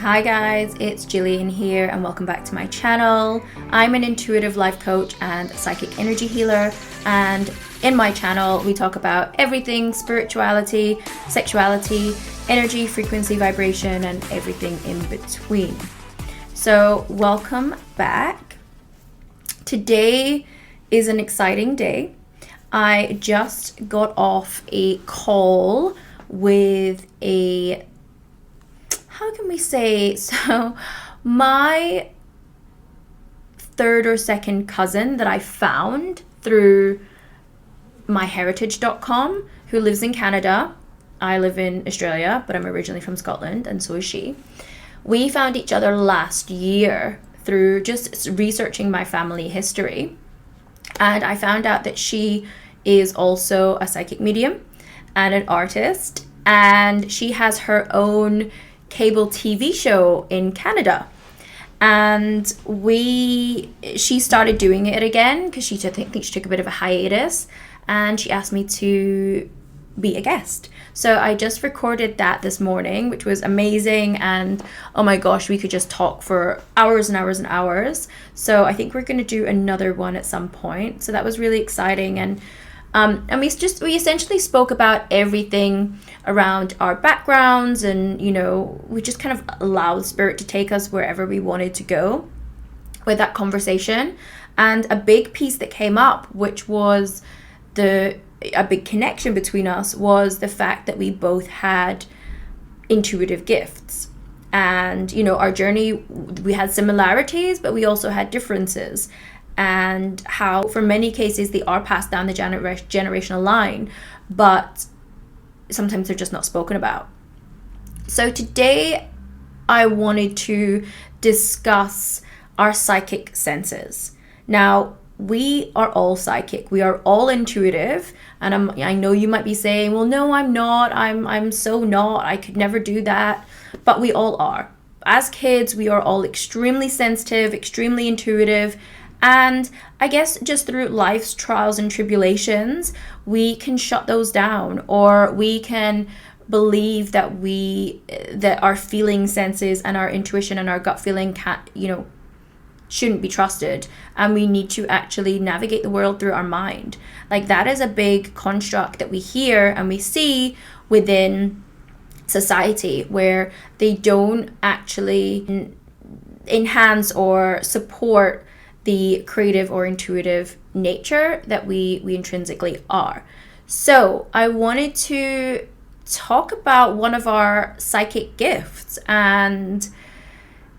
Hi guys, it's Jillian here and welcome back to my channel. I'm an intuitive life coach and psychic energy healer, and in my channel we talk about everything spirituality, sexuality, energy, frequency, vibration, and everything in between. So welcome back. Today is an exciting day. I just got off a call with my third or second cousin that I found through myheritage.com, who lives in Canada. I live in Australia, but I'm originally from Scotland, and so is she. We found each other last year through just researching my family history, and I found out that she is also a psychic medium and an artist, and she has her own cable TV show in Canada. And she started doing it again because I think she took a bit of a hiatus, and she asked me to be a guest. So I just recorded that this morning, which was amazing, and oh my gosh, we could just talk for hours and hours and hours. So I think we're going to do another one at some point. So that was really exciting, and we essentially spoke about everything around our backgrounds, and we just kind of allowed spirit to take us wherever we wanted to go with that conversation. And a big piece that came up, which was a big connection between us, was the fact that we both had intuitive gifts. And our journey, we had similarities, but we also had differences, and how for many cases they are passed down the generational line, but sometimes they're just not spoken about. So today I wanted to discuss our psychic senses. Now, we are all psychic, we are all intuitive, and I know you might be saying, well, no, I'm not, I'm so not, I could never do that, but we all are. As kids, we are all extremely sensitive, extremely intuitive. And I guess just through life's trials and tribulations, we can shut those down, or we can believe that our feeling senses and our intuition and our gut feeling shouldn't be trusted, and we need to actually navigate the world through our mind. Like, that is a big construct that we hear and we see within society, where they don't actually enhance or support the creative or intuitive nature that we intrinsically are. So I wanted to talk about one of our psychic gifts and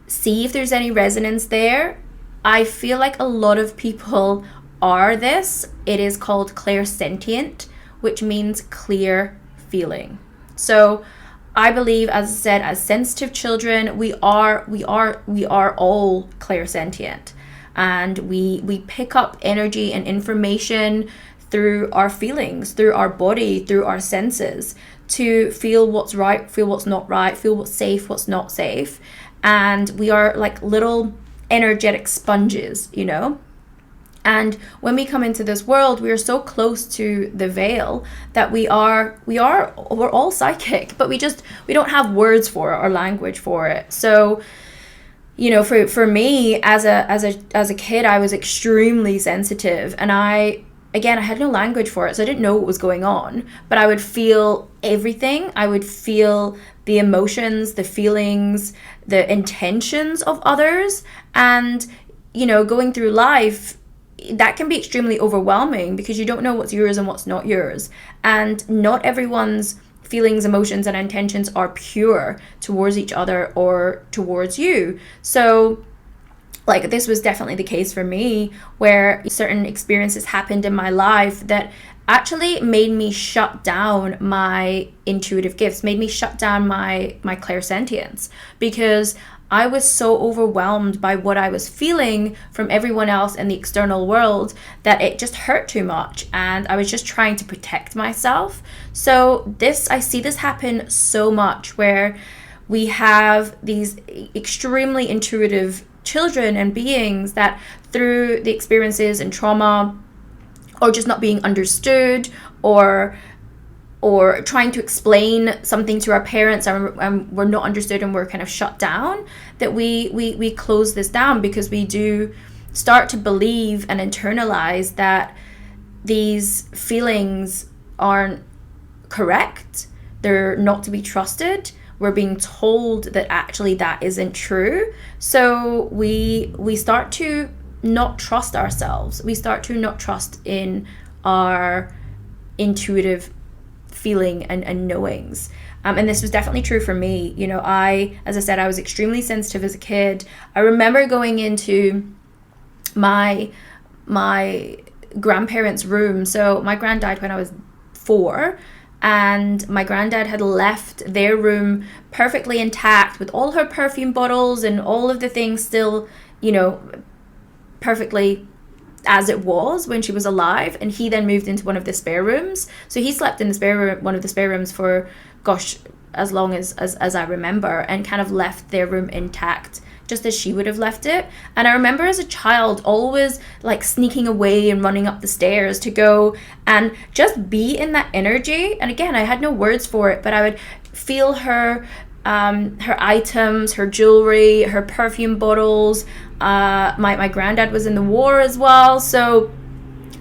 see if there's any resonance there. I feel like a lot of people are this. It is called Clairsentient, which means clear feeling. So I believe, as I said, as sensitive children, we are all clairsentient. And we pick up energy and information through our feelings, through our body, through our senses, to feel what's right, feel what's not right, feel what's safe, what's not safe. And we are like little energetic sponges, And when we come into this world, we are so close to the veil that we're all psychic, but we don't have words for it or language for it. So for me, as a kid, I was extremely sensitive, and I had no language for it, so I didn't know what was going on, but I would feel everything. I would feel the emotions, the feelings, the intentions of others, and going through life, that can be extremely overwhelming because you don't know what's yours and what's not yours, and not everyone's feelings, emotions, and intentions are pure towards each other or towards you. So this was definitely the case for me, where certain experiences happened in my life that actually made me shut down my intuitive gifts, made me shut down my clairsentience, because I was so overwhelmed by what I was feeling from everyone else in the external world that it just hurt too much, and I was just trying to protect myself. So I see this happen so much, where we have these extremely intuitive children and beings that, through the experiences and trauma, or just not being understood, or or trying to explain something to our parents, and we're not understood and we're kind of shut down, that we close this down, because we do start to believe and internalize that these feelings aren't correct, they're not to be trusted. We're being told that actually that isn't true. So we start to not trust ourselves. We start to not trust in our intuitive feeling and knowings. And this was definitely true for me. You know, as I said, I was extremely sensitive as a kid. I remember going into my grandparents' room. So my grand died when I was 4, and my granddad had left their room perfectly intact with all her perfume bottles and all of the things still, you know, perfectly as it was when she was alive. And he then moved into one of the spare rooms. So he slept in the spare room, one of the spare rooms, for gosh, as long as I remember, and kind of left their room intact, just as she would have left it. And I remember as a child always like sneaking away and running up the stairs to go and just be in that energy. And again, I had no words for it, but I would feel her items, her jewelry, her perfume bottles. My granddad was in the war as well, so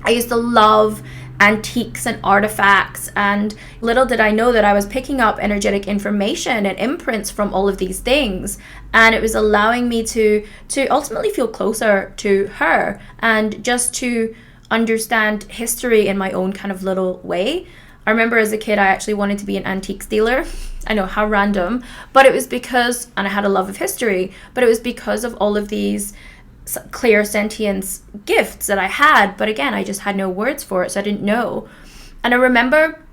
I used to love antiques and artifacts, and little did I know that I was picking up energetic information and imprints from all of these things, and it was allowing me to ultimately feel closer to her and just to understand history in my own kind of little way. I remember as a kid I actually wanted to be an antiques dealer. I know, how random, but it was because, and I had a love of history, but it was because of all of these Clairsentience gifts that I had. But again, I just had no words for it, so I didn't know. And I remember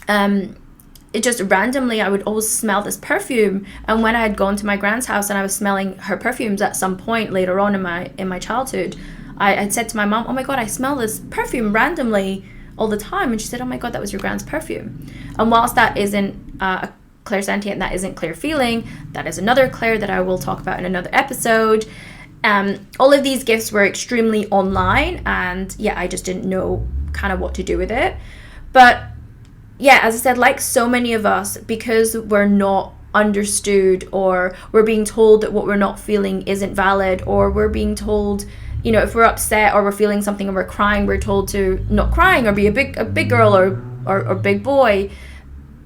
it just randomly, I would always smell this perfume, and when I had gone to my grand's house and I was smelling her perfumes at some point later on in my childhood, I had said to my mom, oh my god, I smell this perfume randomly all the time. And she said, oh my god, that was your grand's perfume. And whilst that isn't a Clairsentient, that isn't clear feeling, that is another Claire that I will talk about in another episode. All of these gifts were extremely online, and yeah, I just didn't know kind of what to do with it. But yeah, as I said, like so many of us, because we're not understood, or we're being told that what we're not feeling isn't valid, or we're being told, you know, if we're upset or we're feeling something and we're crying, we're told to not crying or be a big girl or big boy.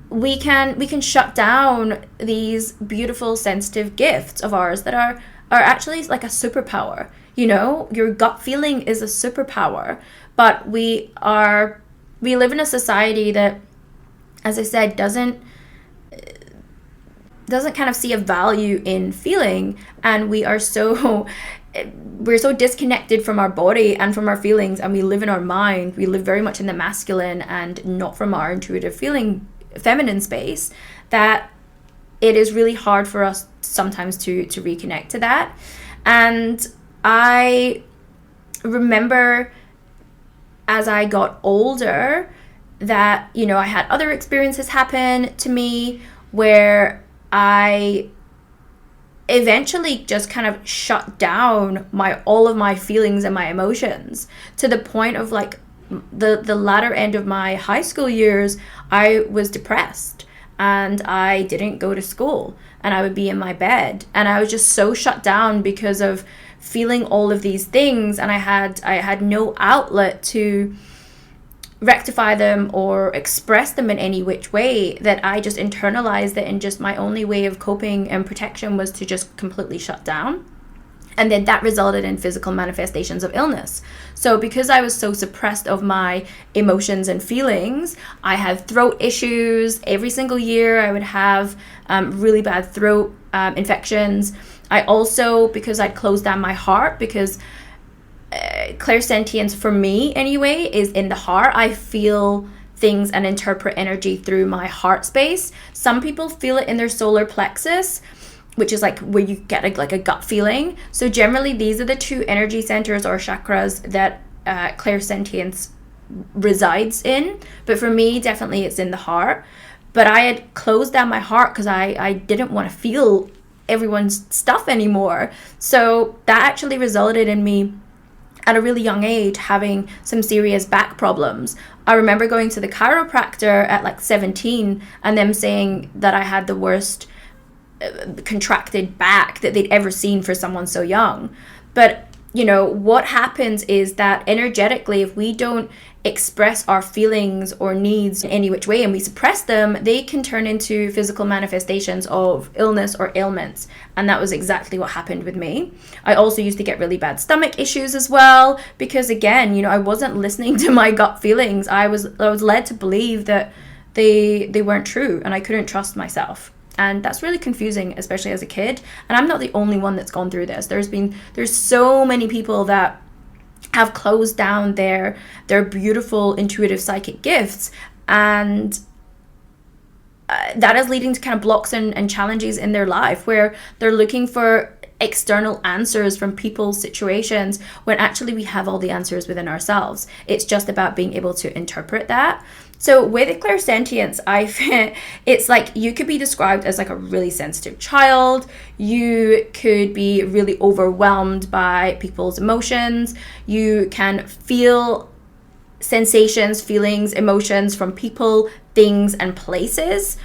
We can shut down these beautiful sensitive gifts of ours that are actually like a superpower. You know, your gut feeling is a superpower, but we live in a society that, as I said, doesn't kind of see a value in feeling, and we're so disconnected from our body and from our feelings, and we live in our mind. We live very much in the masculine and not from our intuitive feeling feminine space, that it is really hard for us sometimes to reconnect to that. And I remember as I got older that, you know, I had other experiences happen to me where I eventually just kind of shut down all of my feelings and my emotions, to the point of like the latter end of my high school years, I was depressed and I didn't go to school, and I would be in my bed, and I was just so shut down because of feeling all of these things, and I had no outlet to rectify them or express them in any which way, that I just internalized it, and just my only way of coping and protection was to just completely shut down. And then that resulted in physical manifestations of illness. So because I was so suppressed of my emotions and feelings, I had throat issues. Every single year I would have really bad throat infections. I also, because I'd closed down my heart, because Clairsentience for me anyway is in the heart. I feel things and interpret energy through my heart space. Some people feel it in their solar plexus, which is like where you get a gut feeling. So generally these are the two energy centers or chakras that Clairsentience resides in. But for me, definitely it's in the heart. But I had closed down my heart because I didn't want to feel everyone's stuff anymore. So that actually resulted in me at a really young age having some serious back problems. I remember going to the chiropractor at like 17 and them saying that I had the worst contracted back that they'd ever seen for someone so young. But what happens is that energetically, if we don't express our feelings or needs in any which way and we suppress them, they can turn into physical manifestations of illness or ailments. And that was exactly what happened with me. I also used to get really bad stomach issues as well, because again, I wasn't listening to my gut feelings. I was led to believe that they weren't true, and I couldn't trust myself. And that's really confusing, especially as a kid. And I'm not the only one that's gone through this. There's so many people that have closed down their beautiful intuitive psychic gifts, and that is leading to kind of blocks and challenges in their life where they're looking for external answers from people's situations when actually we have all the answers within ourselves. It's just about being able to interpret that. So with Clairsentience, it's like you could be described as like a really sensitive child. You could be really overwhelmed by people's emotions. You can feel sensations, feelings, emotions from people, things, and places.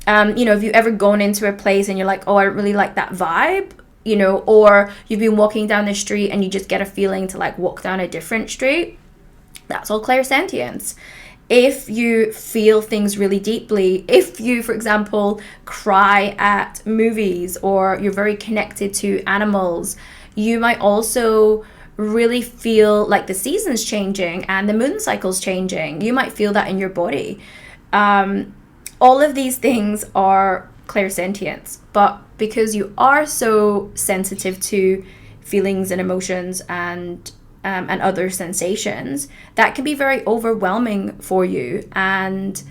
If you've ever gone into a place and you're like, oh, I don't really like that vibe, or you've been walking down the street and you just get a feeling to like walk down a different street, that's all Clairsentience. If you feel things really deeply, if you, for example, cry at movies, or you're very connected to animals, you might also really feel like the seasons changing and the moon cycles changing. You might feel that in your body. All of these things are Clairsentience, but because you are so sensitive to feelings and emotions and other sensations, that can be very overwhelming for you, and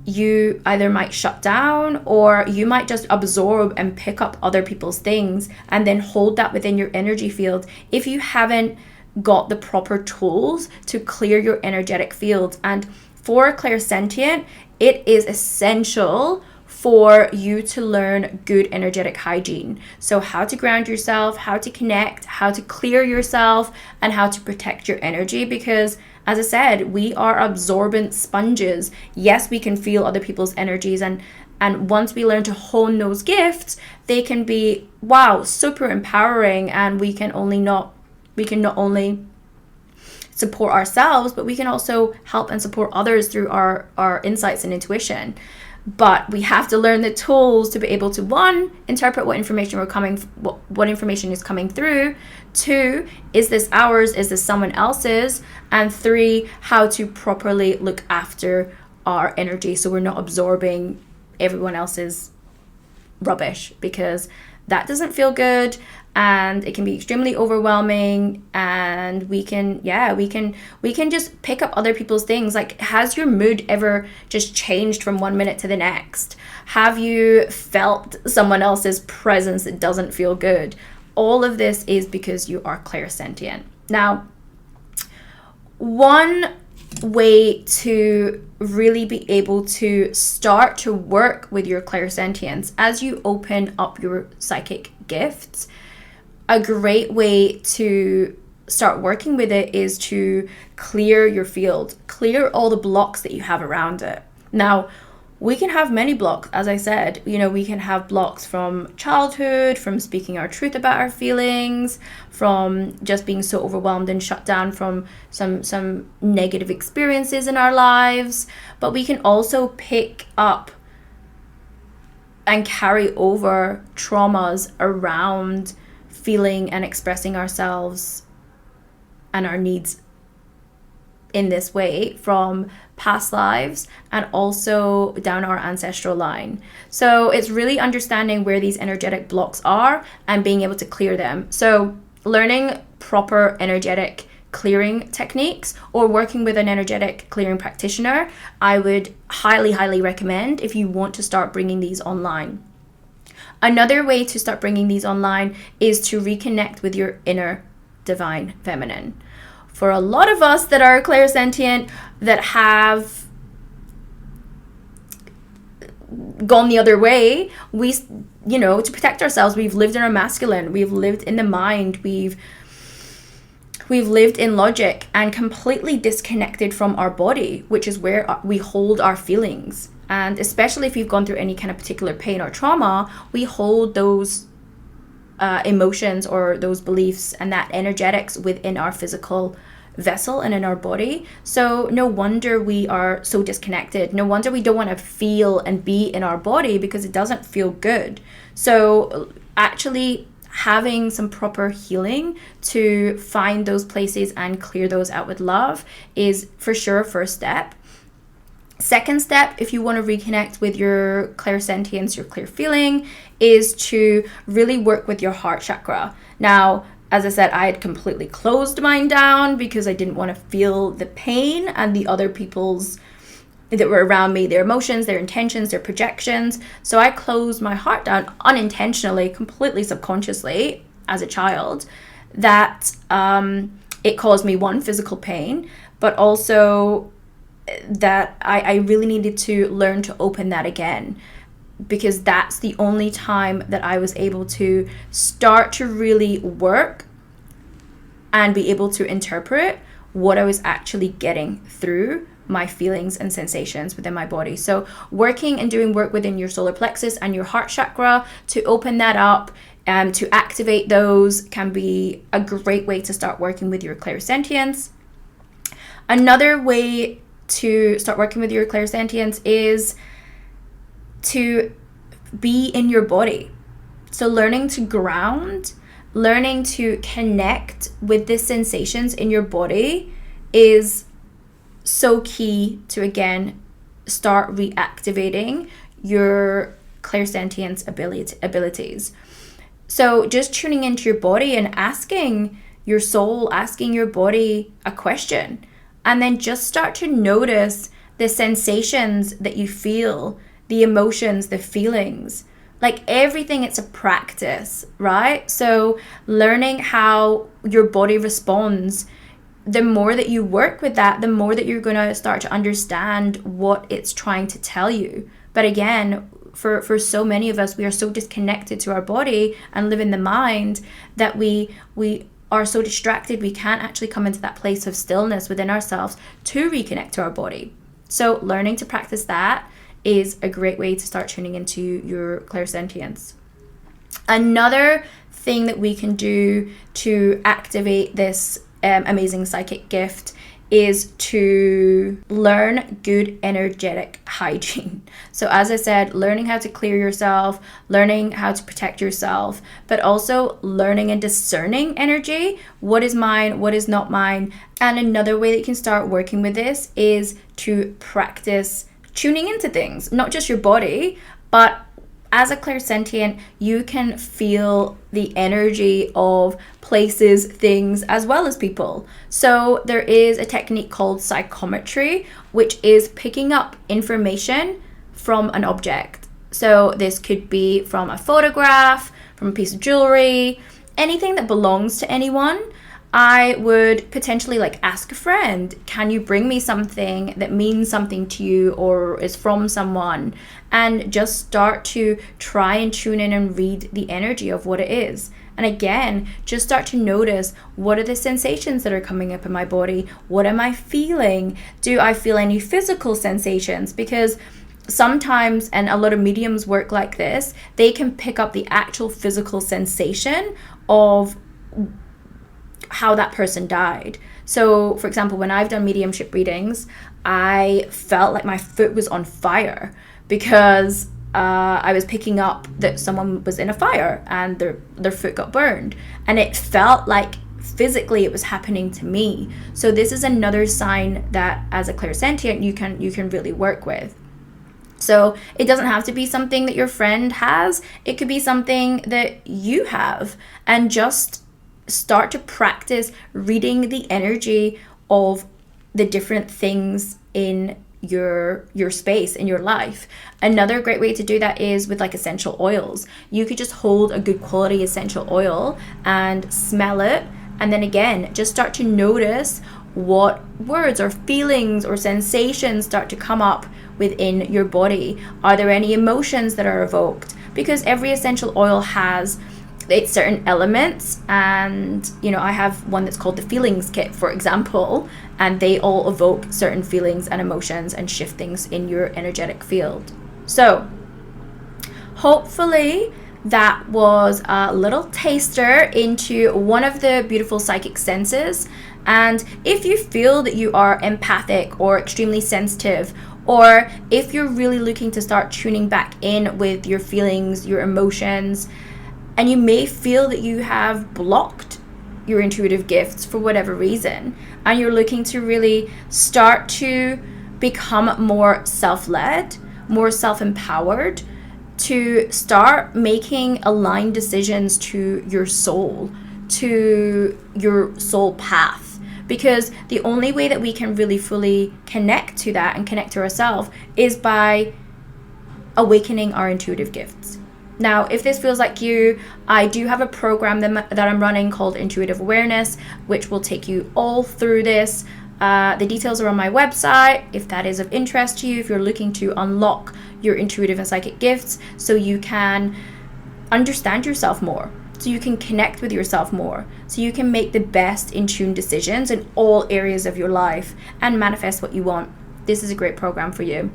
you either might shut down or you might just absorb and pick up other people's things and then hold that within your energy field if you haven't got the proper tools to clear your energetic field. And for Clairsentient, it is essential for you to learn good energetic hygiene. So how to ground yourself, how to connect, how to clear yourself, and how to protect your energy. Because as I said, we are absorbent sponges. Yes, we can feel other people's energies, and once we learn to hone those gifts, they can be, wow, super empowering, and we can not only support ourselves, but we can also help and support others through our insights and intuition. But we have to learn the tools to be able to, one, interpret what information what information is coming through. Two, is this ours? Is this someone else's? And three, how to properly look after our energy so we're not absorbing everyone else's rubbish, because that doesn't feel good, and it can be extremely overwhelming, and we can just pick up other people's things. Like, has your mood ever just changed from 1 minute to the next? Have you felt someone else's presence that doesn't feel good? All of this is because you are clairsentient. Now, one way to really be able to start to work with your clairsentience as you open up your psychic gifts, a great way to start working with it is to clear your field, clear all the blocks that you have around it. Now, we can have many blocks, as I said. We can have blocks from childhood, from speaking our truth about our feelings, from just being so overwhelmed and shut down from some negative experiences in our lives. But we can also pick up and carry over traumas around feeling and expressing ourselves and our needs in this way from past lives and also down our ancestral line. So it's really understanding where these energetic blocks are and being able to clear them. So learning proper energetic clearing techniques or working with an energetic clearing practitioner, I would highly, highly recommend if you want to start bringing these online. Another way to start bringing these online is to reconnect with your inner divine feminine. For a lot of us that are clairsentient, that have gone the other way, we, to protect ourselves, we've lived in our masculine, we've lived in the mind, we've We've lived in logic and completely disconnected from our body, which is where we hold our feelings. And especially if you've gone through any kind of particular pain or trauma, we hold those emotions or those beliefs and that energetics within our physical vessel and in our body. So no wonder we are so disconnected. No wonder we don't want to feel and be in our body, because it doesn't feel good. So actually having some proper healing to find those places and clear those out with love is for sure first step. Second step, if you want to reconnect with your clairsentience, your clear feeling, is to really work with your heart chakra. Now, as I said, I had completely closed mine down because I didn't want to feel the pain and the other people's that were around me, their emotions, their intentions, their projections. So I closed my heart down unintentionally, completely subconsciously as a child. That it caused me one, physical pain, but also that I really needed to learn to open that again, because that's the only time that I was able to start to really work and be able to interpret what I was actually getting through my feelings and sensations within my body. So working and doing work within your solar plexus and your heart chakra to open that up and to activate those can be a great way to start working with your clairsentience. Another way to start working with your clairsentience is to be in your body. So learning to ground, learning to connect with the sensations in your body is so key to, again, start reactivating your clairsentience abilities. So just tuning into your body and asking your soul, asking your body a question, and then just start to notice the sensations that you feel, the emotions, the feelings. Like everything, it's a practice, right? So learning how your body responds, the more that you work with that, the more that you're going to start to understand what it's trying to tell you. But again, for so many of us, we are so disconnected to our body and live in the mind that we are so distracted, we can't actually come into that place of stillness within ourselves to reconnect to our body. So learning to practice that is a great way to start tuning into your clairsentience. Another thing that we can do to activate this amazing psychic gift is to learn good energetic hygiene. So as I said, learning how to clear yourself, learning how to protect yourself, but also learning and discerning energy. What is mine? What is not mine? And another way that you can start working with this is to practice tuning into things, not just your body, but as a clairsentient, you can feel the energy of places, things, as well as people. So there is a technique called psychometry, which is picking up information from an object. So this could be from a photograph, from a piece of jewelry, anything that belongs to anyone. I would potentially ask a friend, can you bring me something that means something to you or is from someone? And just start to try and tune in and read the energy of what it is. And again, just start to notice, what are the sensations that are coming up in my body? What am I feeling? Do I feel any physical sensations? Because sometimes, and a lot of mediums work like this, they can pick up the actual physical sensation of how that person died. So for example, when I've done mediumship readings, I felt like my foot was on fire because I was picking up that someone was in a fire and their foot got burned, and it felt like physically it was happening to me. So this is another sign that as a clairsentient you can really work with. So it doesn't have to be something that your friend has, it could be something that you have, and just start to practice reading the energy of the different things in your space, in your life. Another great way to do that is with essential oils. You could just hold a good quality essential oil and smell it, and then again just start to notice what words or feelings or sensations start to come up within your body. Are there any emotions that are evoked? Because every essential oil has it's certain elements, and I have one that's called the feelings kit, for example, and they all evoke certain feelings and emotions and shift things in your energetic field. So hopefully that was a little taster into one of the beautiful psychic senses. And if you feel that you are empathic or extremely sensitive, or if you're really looking to start tuning back in with your feelings, your emotions, and you may feel that you have blocked your intuitive gifts for whatever reason, and you're looking to really start to become more self-led, more self-empowered, to start making aligned decisions to your soul path. Because the only way that we can really fully connect to that and connect to ourselves is by awakening our intuitive gifts. Now, if this feels like you, I do have a program that I'm running called Intuitive Awareness, which will take you all through this. The details are on my website if that is of interest to you, if you're looking to unlock your intuitive and psychic gifts so you can understand yourself more, so you can connect with yourself more, so you can make the best in tune decisions in all areas of your life and manifest what you want. This is a great program for you.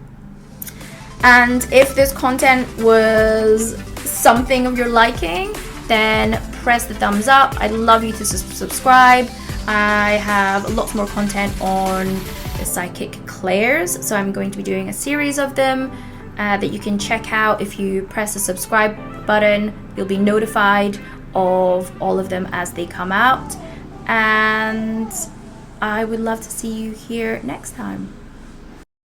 And if this content was something of your liking, then press the thumbs up. I'd love you to subscribe. I have lots more content on the psychic clairs, so I'm going to be doing a series of them that you can check out. If you press the subscribe button, you'll be notified of all of them as they come out, and I would love to see you here next time.